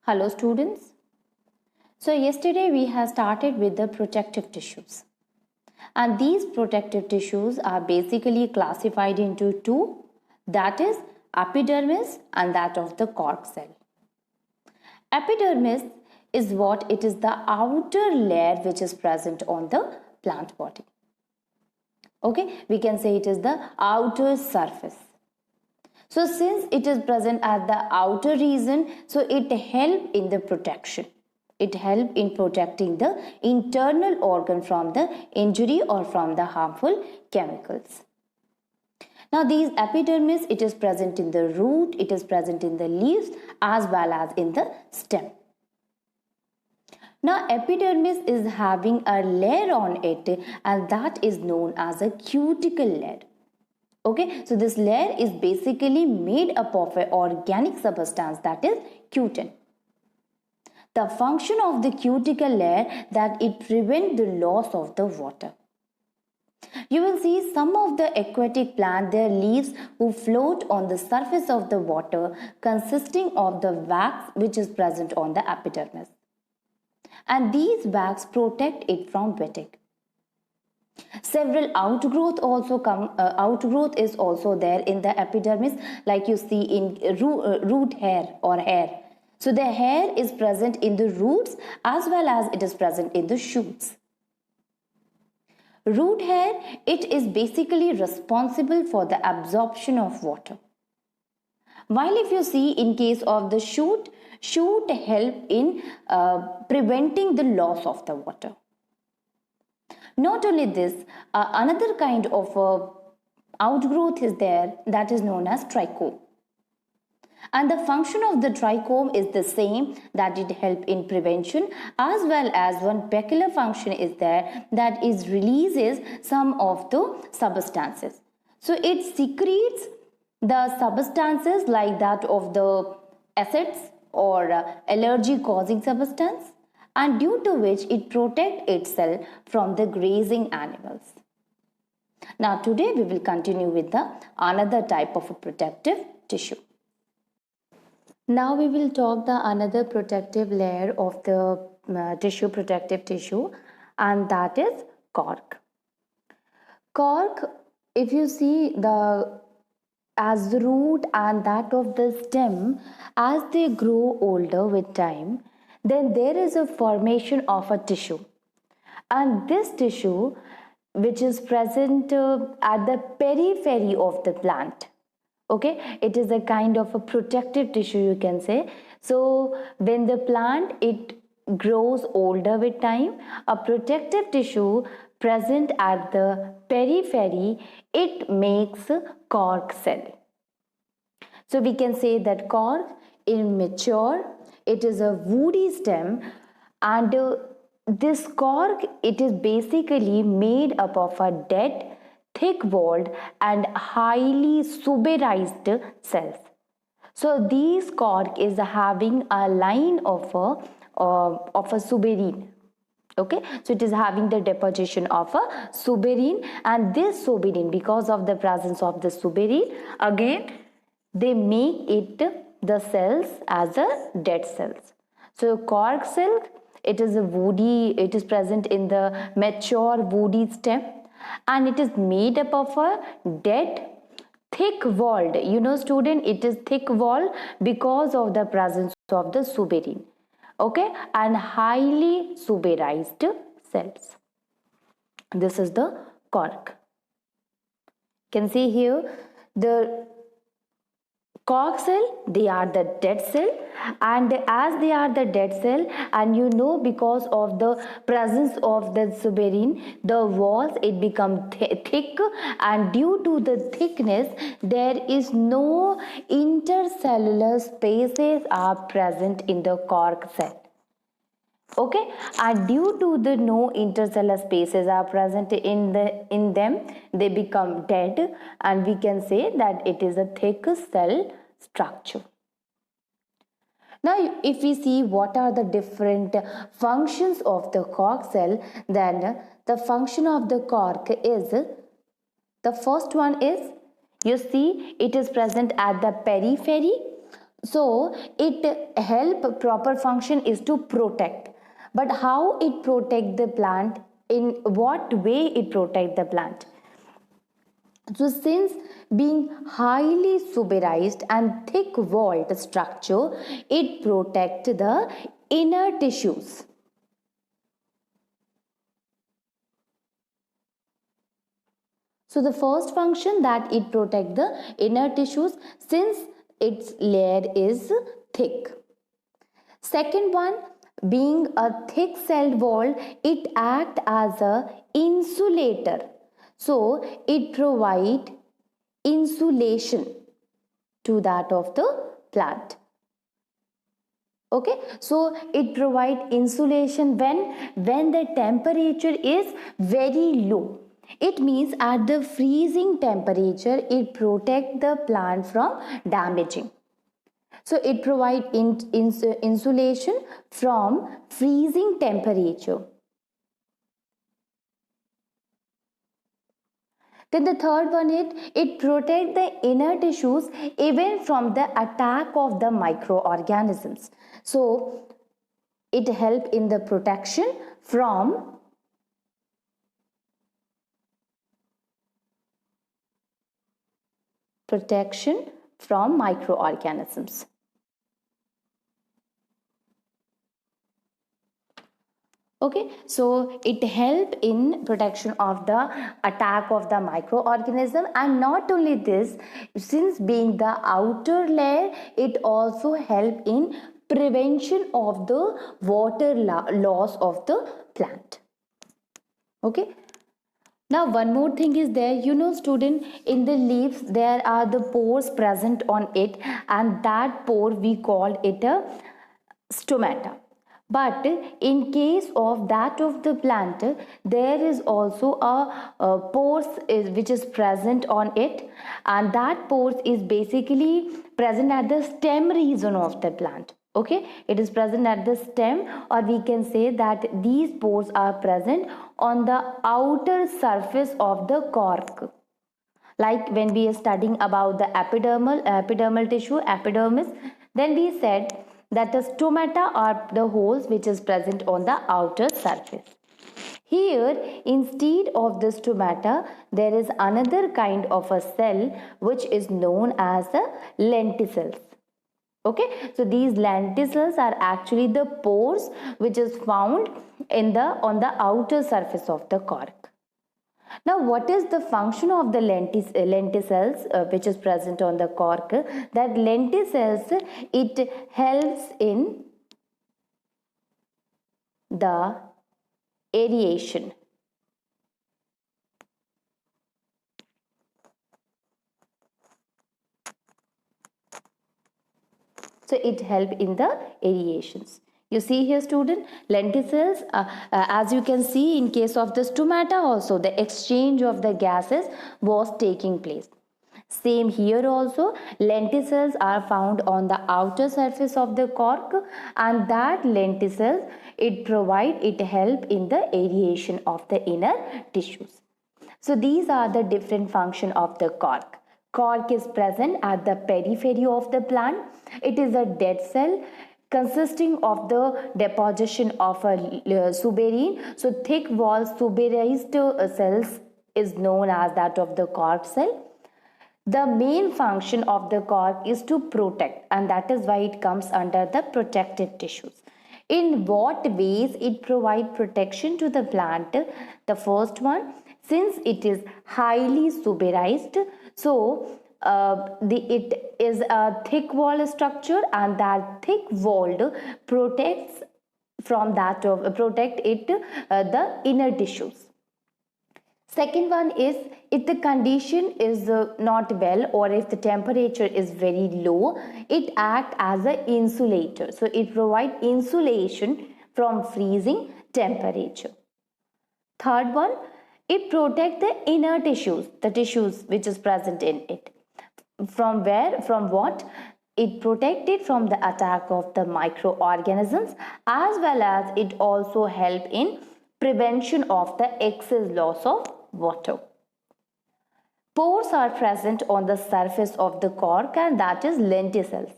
Hello students. So yesterday we have started with the protective tissues. And these protective tissues are basically classified into two, that is epidermis and that of the cork cell. Epidermis is what it is the outer layer which is present on the plant body. Okay, we can say it is the outer surface. So since it is present at the outer region, so it helps in the protection. It helps in protecting the internal organ from the injury or from the harmful chemicals. Now these epidermis, it is present in the root, it is present in the leaves as well as in the stem. Now epidermis is having a layer on it and that is known as a cuticle layer. Okay, so this layer is basically made up of an organic substance that is cutin. The function of the cuticle layer that it prevents the loss of the water. You will see some of the aquatic plant, their leaves who float on the surface of the water consisting of the wax which is present on the epidermis. And these wax protect it from wetting. Several outgrowth is also there in the epidermis, like you see in root hair or hair. So the hair is present in the roots as well as it is present in the shoots. Root hair, it is basically responsible for the absorption of water. While if you see in case of the shoot help in preventing the loss of the water. Not only this, another kind of outgrowth is there that is known as trichome. And the function of the trichome is the same, that it helps in prevention, as well as one peculiar function is there that is releases some of the substances. So it secretes the substances like that of the acids or allergy causing substance, and due to which it protects itself from the grazing animals. Now today we will continue with the another type of a protective tissue. Now we will talk the another protective layer of the protective tissue, and that is cork. Cork, if you see as the root and that of the stem, as they grow older with time, then there is a formation of a tissue, and this tissue which is present at the periphery of the plant. Okay, it is a kind of a protective tissue, you can say. So when the plant it grows older with time, a protective tissue present at the periphery, it makes cork cell. So we can say that cork in mature, it is a woody stem, and this cork, it is basically made up of a dead, thick-walled and highly suberized cells. So these cork is having a line of a suberin. Okay, so it is having the deposition of a suberin, and this suberin, because of the presence of the suberin, again they make it the cells as a dead cells. So cork cell, it is a woody, it is present in the mature woody stem, and it is made up of a dead, thick walled, student, it is thick walled because of the presence of the suberin. Okay, and highly suberized cells. This is the cork. You can see here the cork cell, they are the dead cell, and as they are the dead cell, and because of the presence of the suberin, the walls it become thick, and due to the thickness there is no intercellular spaces are present in the cork cell. Okay, and due to the no intercellular spaces are present in them, they become dead, and we can say that it is a thick cell structure. Now if we see what are the different functions of the cork cell, then the function of the cork is, the first one is, you see it is present at the periphery So it help, proper function is to protect. But how it protect the plant? In what way it protect the plant? So since being highly suberized and thick walled structure, it protect the inner tissues. So the first function, that it protect the inner tissues since its layer is thick. Second one, being a thick celled wall, it act as a insulator. So it provide insulation to that of the plant. Okay, so it provide insulation when the temperature is very low. It means at the freezing temperature, it protect the plant from damaging. So it provide insulation from freezing temperature. Then the third one is it protect the inner tissues even from the attack of the microorganisms. So it help in the protection from microorganisms. Okay, so it help in protection of the attack of the microorganism, and not only this, since being the outer layer, it also help in prevention of the water loss of the plant. Okay, now one more thing is there, you know student, in the leaves there are the pores present on it, and that pore we call it a stomata. But in case of that of the plant, there is also a pores which is present on it, and that pores is basically present at the stem region of the plant. Okay, it is present at the stem, or we can say that these pores are present on the outer surface of the cork. Like when we are studying about the epidermal tissue, epidermis, then we said that the stomata are the holes which is present on the outer surface. Here, instead of the stomata, there is another kind of a cell which is known as the lenticels. Okay, so these lenticels are actually the pores which is found on the outer surface of the cork. Now, what is the function of the lenticels which is present on the cork? That lenticels, it helps in the aeration. So it help in the aerations. You see here student, lenticels, as you can see in case of the stomata also, the exchange of the gases was taking place. Same here also, lenticels are found on the outer surface of the cork, and that lenticels, it help in the aeration of the inner tissues. So these are the different function of the cork. Cork is present at the periphery of the plant. It is a dead cell consisting of the deposition of a suberin. So thick wall suberized cells is known as that of the cork cell. The main function of the cork is to protect, and that is why it comes under the protective tissues. In what ways it provides protection to the plant? The first one, since it is highly suberized, so it is a thick wall structure, and that thick wall protects from that of protect it the inner tissues. Second one is, if the condition is not well, or if the temperature is very low, it acts as an insulator. So it provides insulation from freezing temperature. Third one, it protects the inner tissues, the tissues which is present in it. From where? From what? It protects it from the attack of the microorganisms, as well as it also help in prevention of the excess loss of water. Pores are present on the surface of the cork, and that is lenticels.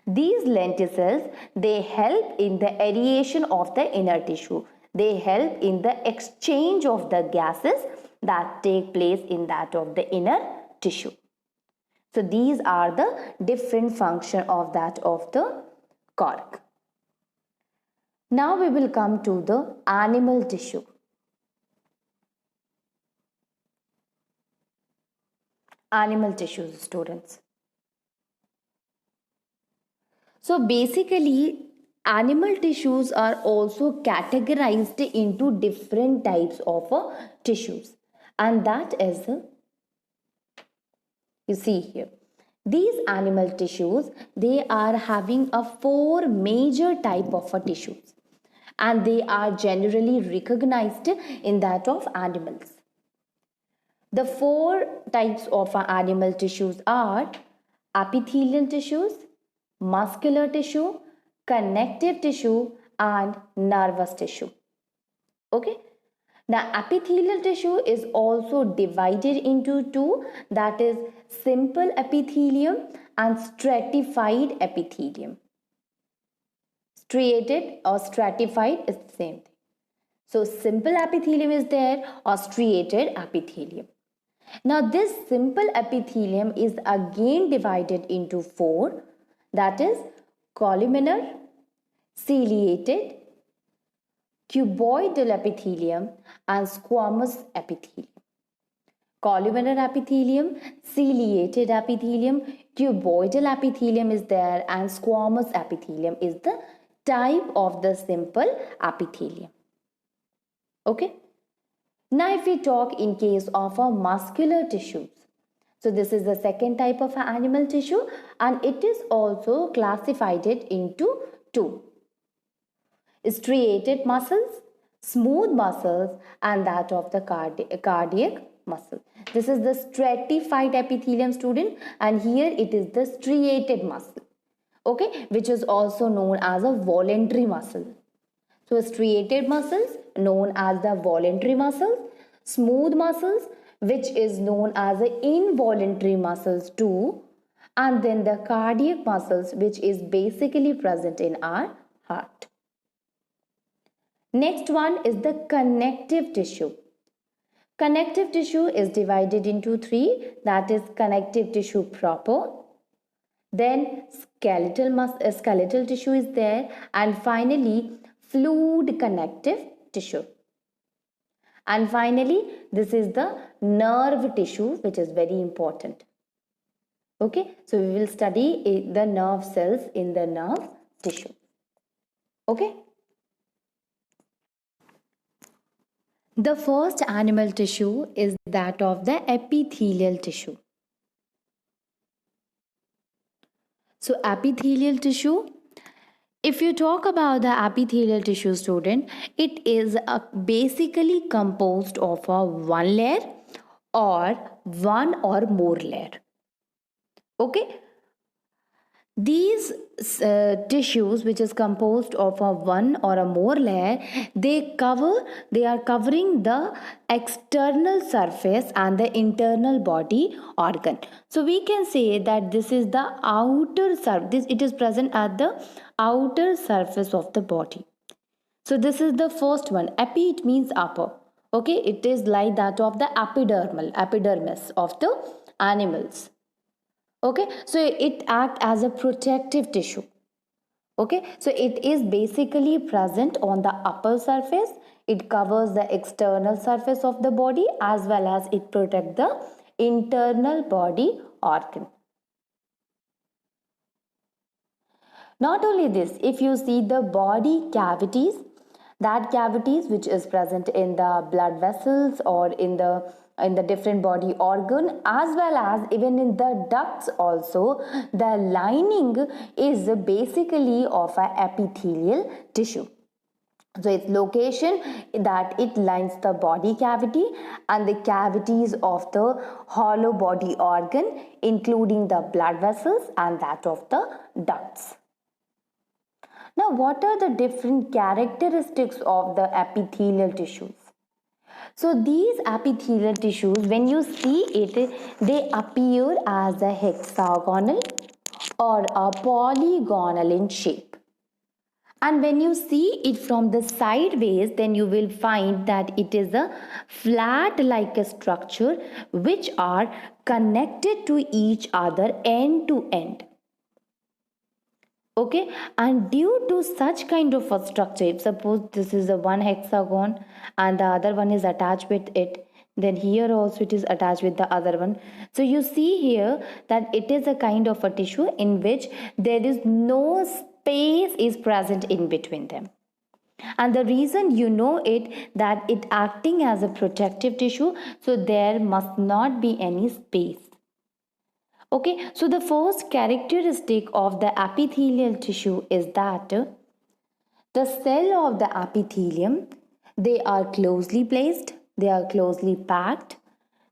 These lenticels, they help in the aeration of the inner tissue. They help in the exchange of the gases that take place in that of the inner tissue. So these are the different function of that of the cork. Now we will come to the animal tissue. Animal tissues, students. So basically, animal tissues are also categorized into different types of tissues, and that is, you see here, these animal tissues, they are having a four major type of tissues, and they are generally recognized in that of animals. The four types of animal tissues are epithelial tissues, muscular tissue, connective tissue, and nervous tissue. Okay. Now, epithelial tissue is also divided into two, that is simple epithelium and stratified epithelium. Striated or stratified is the same thing. So, simple epithelium is there or striated epithelium. Now, this simple epithelium is again divided into four, that is columnar, ciliated, cuboidal epithelium, and squamous epithelium. Columnar epithelium, ciliated epithelium, cuboidal epithelium is there, and squamous epithelium is the type of the simple epithelium. Okay. Now, if we talk in case of a muscular tissues, so this is the second type of animal tissue, and it is also classified into two: striated muscles, smooth muscles, and that of the cardiac muscle. This is the stratified epithelium, student, and here it is the striated muscle, okay, which is also known as a voluntary muscle. So striated muscles known as the voluntary muscles, smooth muscles which is known as the involuntary muscles too, and then the cardiac muscles which is basically present in our heart. Next one is the connective tissue. Connective tissue is divided into three, that is connective tissue proper, then skeletal tissue is there, and finally fluid connective tissue. And finally, this is the nerve tissue, which is very important. Okay, so we will study the nerve cells in the nerve tissue. Okay. The first animal tissue is that of the epithelial tissue. So epithelial tissue, if you talk about the epithelial tissue, student, it is basically composed of a one layer or one or more layer. Okay. These tissues, which is composed of a one or a more layer, they are covering the external surface and the internal body organ. So we can say that this is the outer surface. It is present at the outer surface of the body. So this is the first one. Epi, it means upper. Okay, it is like that of the epidermis of the animals. Okay, so it acts as a protective tissue. Okay, so it is basically present on the upper surface. It covers the external surface of the body as well as it protects the internal body organ. Not only this, if you see the body cavities, that cavities which is present in the blood vessels or in the different body organ as well as even in the ducts also, the lining is basically of an epithelial tissue. So its location that it lines the body cavity and the cavities of the hollow body organ, including the blood vessels and that of the ducts. Now, what are the different characteristics of the epithelial tissues? So these epithelial tissues, when you see it, they appear as a hexagonal or a polygonal in shape. And when you see it from the sideways, then you will find that it is a flat like a structure which are connected to each other end to end. Okay, and due to such kind of a structure, if suppose this is a one hexagon and the other one is attached with it, then here also it is attached with the other one. So you see here that it is a kind of a tissue in which there is no space is present in between them. And the reason you know it, that it acting as a protective tissue, so there must not be any space. Okay, so the first characteristic of the epithelial tissue is that the cell of the epithelium, they are closely placed, they are closely packed,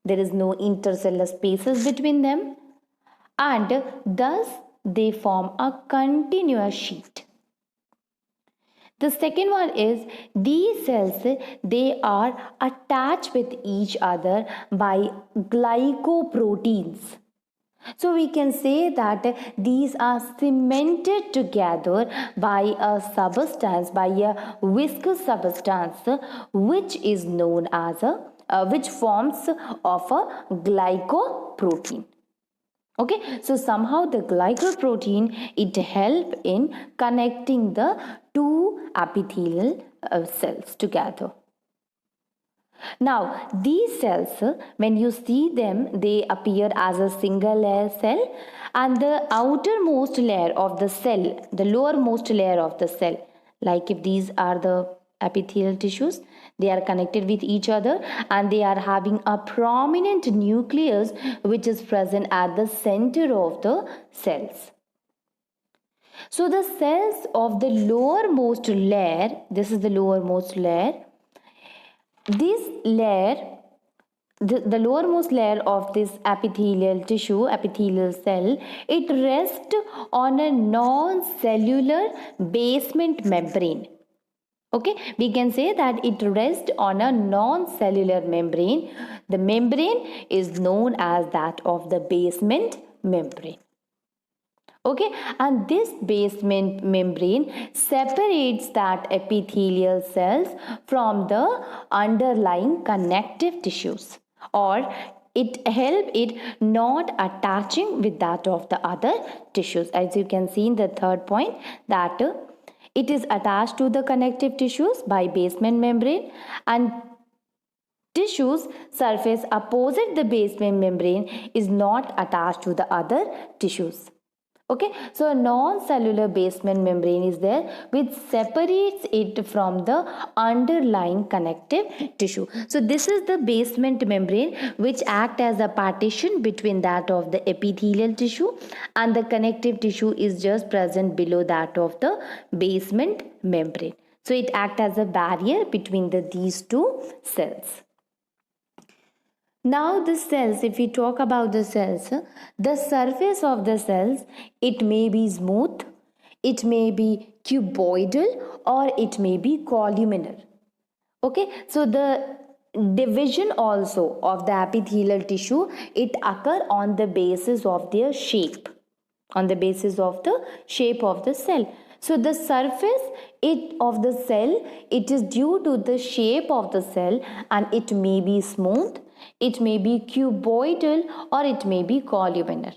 there is no intercellular spaces between them, and thus they form a continuous sheet. The second one is these cells, they are attached with each other by glycoproteins. So we can say that these are cemented together by a substance, by a viscous substance, which is known as which forms of a glycoprotein. Okay, so somehow the glycoprotein, it help in connecting the two epithelial cells together. Now, these cells, when you see them, they appear as a single layer cell, and the outermost layer of the cell, the lowermost layer of the cell, like if these are the epithelial tissues, they are connected with each other and they are having a prominent nucleus which is present at the center of the cells. So the cells of the lowermost layer, this is the lowermost layer, this layer, the lowermost layer of this epithelial tissue, epithelial cell, it rests on a non-cellular basement membrane. Okay, we can say that it rests on a non-cellular membrane. The membrane is known as that of the basement membrane. Okay, and this basement membrane separates that epithelial cells from the underlying connective tissues, or it help it not attaching with that of the other tissues. As you can see in the third point, that it is attached to the connective tissues by basement membrane, and tissues surface opposite the basement membrane is not attached to the other tissues. Okay, so a non-cellular basement membrane is there which separates it from the underlying connective tissue. So this is the basement membrane which act as a partition between that of the epithelial tissue, and the connective tissue is just present below that of the basement membrane. So it acts as a barrier between these two cells. Now the cells, if we talk about the cells, the surface of the cells, it may be smooth, it may be cuboidal, or it may be columnar. Okay, so the division also of the epithelial tissue, it occur on the basis of their shape, on the basis of the shape of the cell. So the surface of the cell, it is due to the shape of the cell, and it may be smooth, it may be cuboidal, or it may be columnar.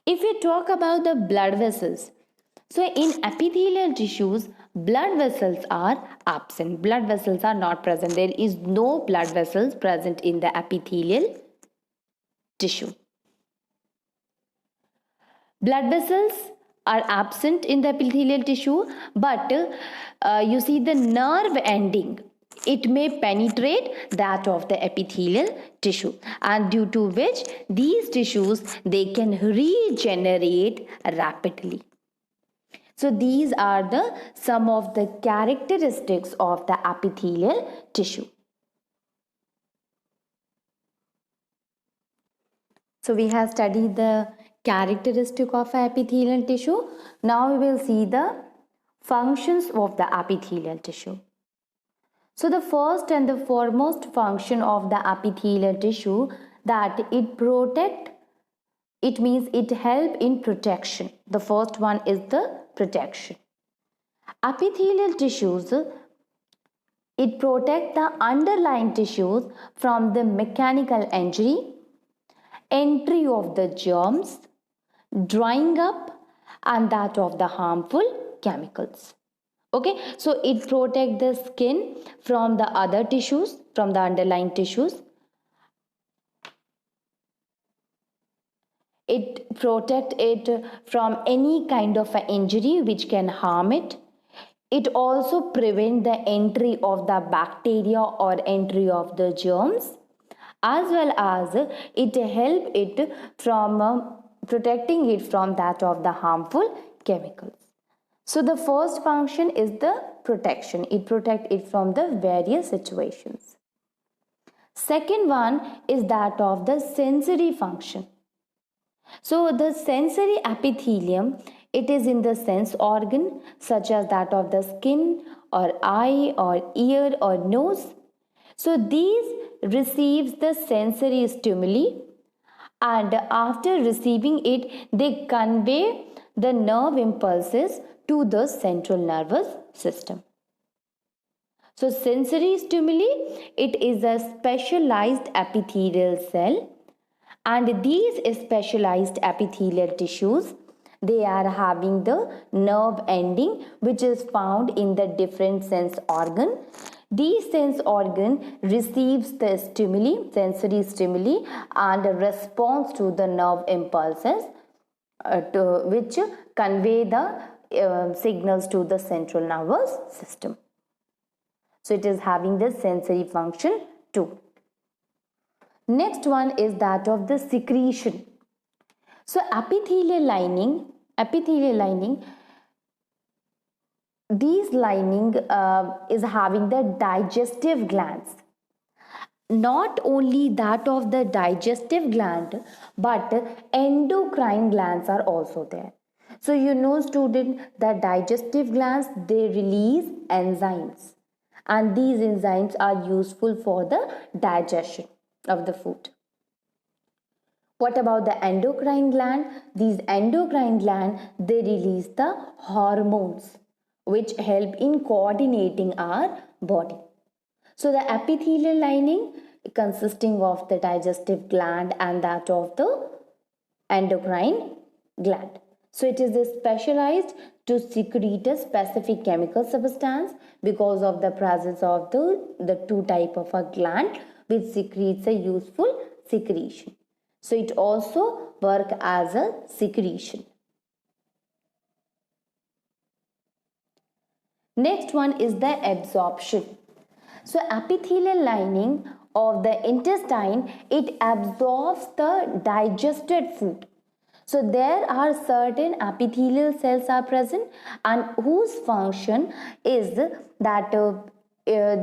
If we talk about the blood vessels, so in epithelial tissues, blood vessels are absent. Blood vessels are not present. There is no blood vessels present in the epithelial tissue. Blood vessels are absent in the epithelial tissue, but you see the nerve ending, it may penetrate that of the epithelial tissue, and due to which these tissues, they can regenerate rapidly. So these are the some of the characteristics of the epithelial tissue. So we have studied the characteristic of epithelial tissue. Now we will see the functions of the epithelial tissue. So the first and the foremost function of the epithelial tissue, that it protect It means it help in protection. The first one is the protection. Epithelial tissues, it protect the underlying tissues from the mechanical injury, entry of the germs, drying up, and that of the harmful chemicals. Okay, so it protect the skin from the other tissues, from the underlying tissues. It protect it from any kind of an injury which can harm it. It also prevent the entry of the bacteria or entry of the germs, as well as it help it from protecting it from that of the harmful chemicals. So the first function is the protection. It protect it from the various situations. Second one is that of the sensory function. So the sensory epithelium, it is in the sense organ such as that of the skin or eye or ear or nose. So these receives the sensory stimuli, and after receiving it they convey the nerve impulses to the central nervous system. So sensory stimuli, it is a specialized epithelial cell, and these specialized epithelial tissues, they are having the nerve ending which is found in the different sense organ. These sense organ receives the stimuli, sensory stimuli, and responds to the nerve impulses which convey the signals to the central nervous system. So it is having the sensory function too. Next one is that of the secretion. So epithelial lining, these lining is having the digestive glands. Not only that of the digestive gland, but endocrine glands are also there. So you know, student, that digestive glands, they release enzymes, and these enzymes are useful for the digestion of the food. What about the endocrine gland? These endocrine gland, they release the hormones which help in coordinating our body. So the epithelial lining consisting of the digestive gland and that of the endocrine gland. So it is specialized to secrete a specific chemical substance because of the presence of the two type of a gland which secretes a useful secretion. So it also work as a secretion. Next one is the absorption. So epithelial lining of the intestine, it absorbs the digested food. So there are certain epithelial cells are present, and whose function is that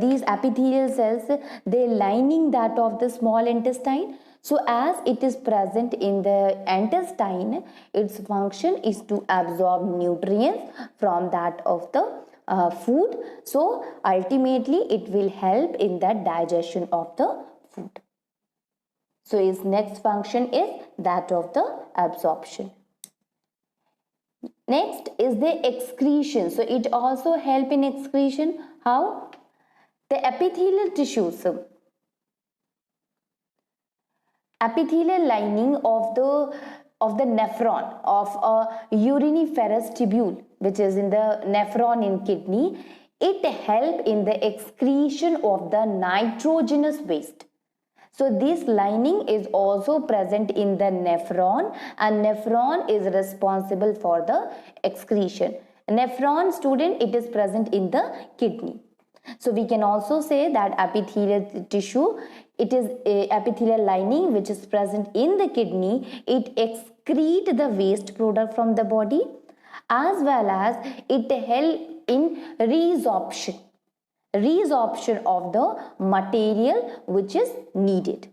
these epithelial cells, they lining that of the small intestine. So as it is present in the intestine, its function is to absorb nutrients from that of the food. So ultimately it will help in the digestion of the food. So its next function is that of the absorption. Next is the excretion. So it also help in excretion. How? The epithelial tissues, epithelial lining of the nephron, of a uriniferous tubule which is in the nephron in kidney, it help in the excretion of the nitrogenous waste. So this lining is also present in the nephron, and nephron is responsible for the excretion. Nephron, student, it is present in the kidney. So we can also say that epithelial tissue, it is a epithelial lining which is present in the kidney. It excrete the waste product from the body, as well as it help in resorption of the material which is needed,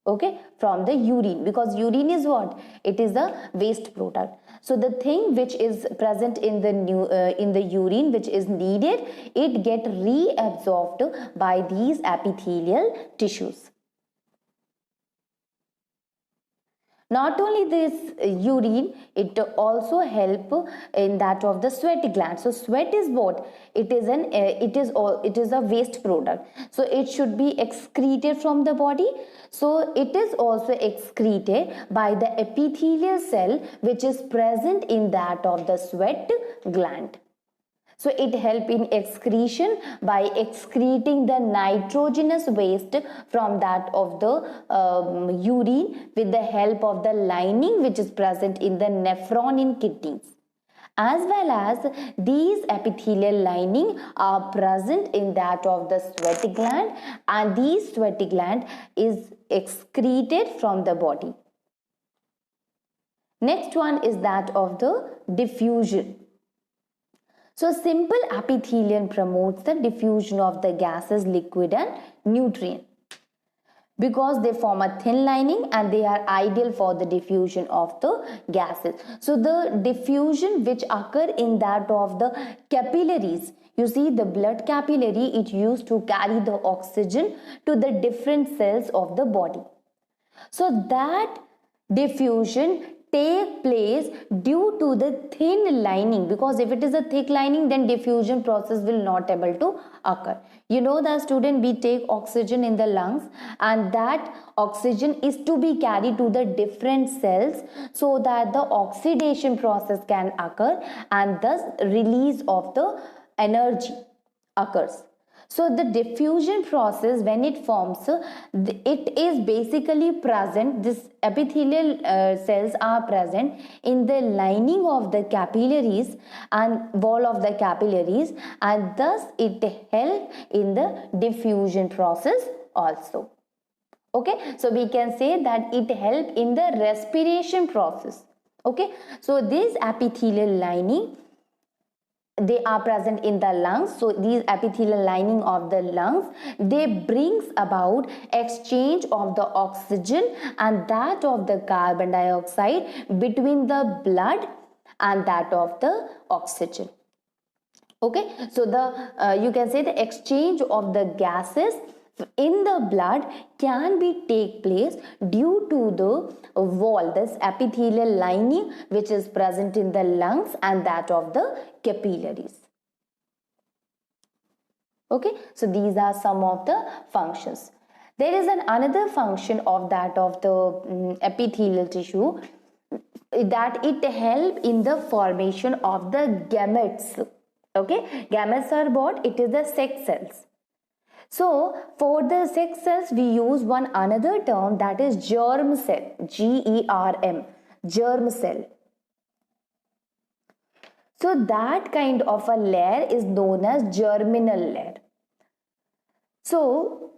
okay, from the urine, because urine is what? It is a waste product. So the thing which is present in the urine which is needed, it get reabsorbed by these epithelial tissues. Not only this urine, it also help in that of the sweat gland. So sweat is what? It is a waste product. So it should be excreted from the body. So it is also excreted by the epithelial cell which is present in that of the sweat gland. So it helps in excretion by excreting the nitrogenous waste from that of the urine with the help of the lining which is present in the nephron in kidneys. As well as these epithelial lining are present in that of the sweat gland, and these sweat gland is excreted from the body. Next one is that of the diffusion. So simple epithelium promotes the diffusion of the gases, liquid and nutrient because they form a thin lining and they are ideal for the diffusion of the gases. So the diffusion which occur in that of the capillaries, you see the blood capillary, it used to carry the oxygen to the different cells of the body. So that diffusion take place due to the thin lining, because if it is a thick lining then diffusion process will not able to occur. You know that student, we take oxygen in the lungs and that oxygen is to be carried to the different cells so that the oxidation process can occur and thus release of the energy occurs. So the diffusion process, when it forms, it is basically present, this epithelial cells are present in the lining of the capillaries and wall of the capillaries, and thus it helps in the diffusion process also. Okay, so we can say that it helps in the respiration process. Okay, so this epithelial lining, they are present in the lungs. So these epithelial lining of the lungs, they brings about exchange of the oxygen and that of the carbon dioxide between the blood and that of the oxygen. Okay, so the you can say the exchange of the gases in the blood can be take place due to the wall, this epithelial lining which is present in the lungs and that of the capillaries. Okay, so these are some of the functions. There is another function of that of the epithelial tissue, that it help in the formation of the gametes. Okay, gametes are what? It is the sex cells. So for the sex cells we use one another term, that is germ cell, GERM, germ cell. So that kind of a layer is known as germinal layer. So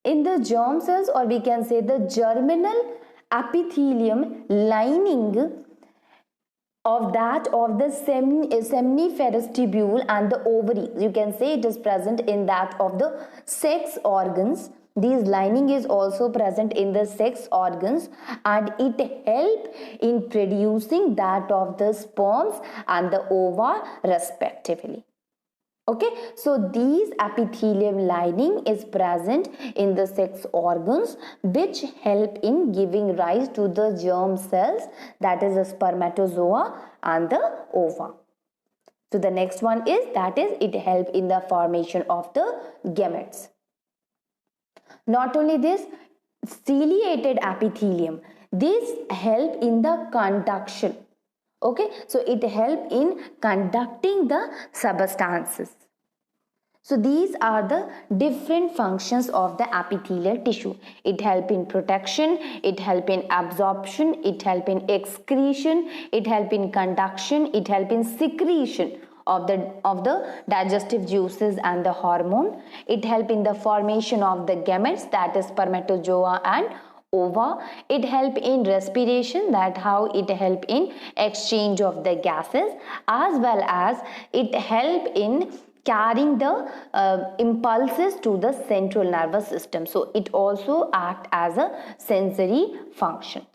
in the germ cells, or we can say the germinal epithelium lining of that of the seminiferous tubule and the ovary, you can say it is present in that of the sex organs. This lining is also present in the sex organs and it help in producing that of the sperms and the ova respectively. Okay, so these epithelium lining is present in the sex organs which help in giving rise to the germ cells, that is the spermatozoa and the ova. So the next one is, that is, it help in the formation of the gametes. Not only this, ciliated epithelium, this help in the conduction. Okay, so it help in conducting the substances. So these are the different functions of the epithelial tissue. It help in protection, it help in absorption, it help in excretion, it help in conduction, it help in secretion of the digestive juices and the hormone. It help in the formation of the gametes, that is spermatozoa and ova. It help in respiration, that how it help in exchange of the gases, as well as it help in carrying the impulses to the central nervous system. So it also act as a sensory function.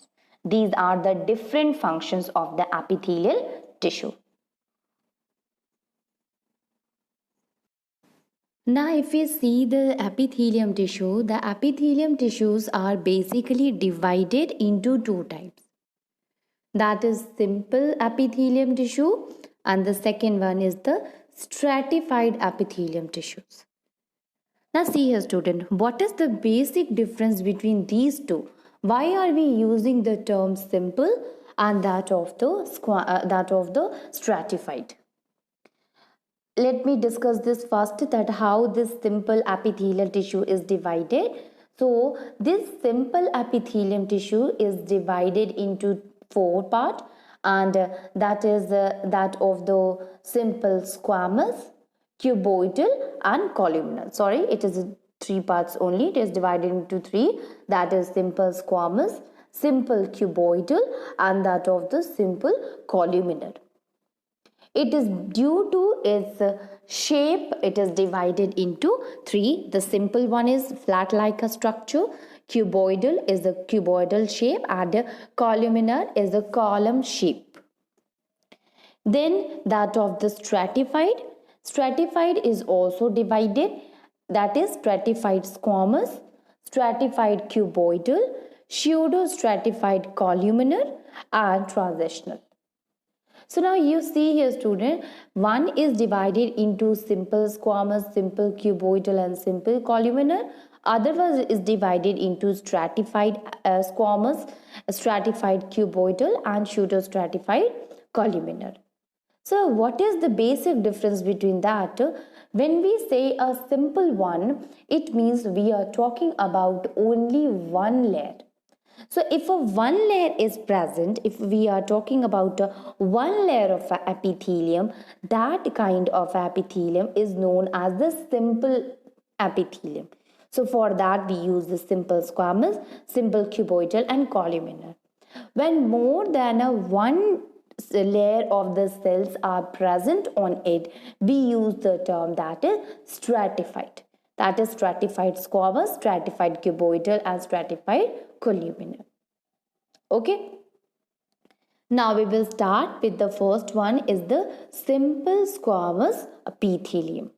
These are the different functions of the epithelial tissue. Now, if we see the epithelium tissue, the epithelium tissues are basically divided into two types. That is simple epithelium tissue, and the second one is the stratified epithelium tissues. Now, see here, student, what is the basic difference between these two? Why are we using the term simple and that of the stratified? Let me discuss this first, that how this simple epithelial tissue is divided. So this simple epithelium tissue is divided into four parts, and that is that of the simple squamous, cuboidal and columnar. Sorry, it is three parts only. It is divided into three, that is simple squamous, simple cuboidal and that of the simple columnar. It is due to its shape, it is divided into three. The simple one is flat like a structure, cuboidal is the cuboidal shape, and columnar is the column shape. Then that of the stratified is also divided, that is stratified squamous, stratified cuboidal, pseudo stratified columnar and transitional. So now you see here, student, one is divided into simple squamous, simple cuboidal and simple columnar. Other one is divided into stratified squamous, stratified cuboidal and pseudostratified columnar. So what is the basic difference between that? When we say a simple one, it means we are talking about only one layer. So if a one layer is present, if we are talking about one layer of epithelium, that kind of epithelium is known as the simple epithelium. So for that we use the simple squamous, simple cuboidal and columnar. When more than a one layer of the cells are present on it, we use the term that is stratified. That is stratified squamous, stratified cuboidal and stratified columnar. Okay. Now we will start with the first one is the simple squamous epithelium.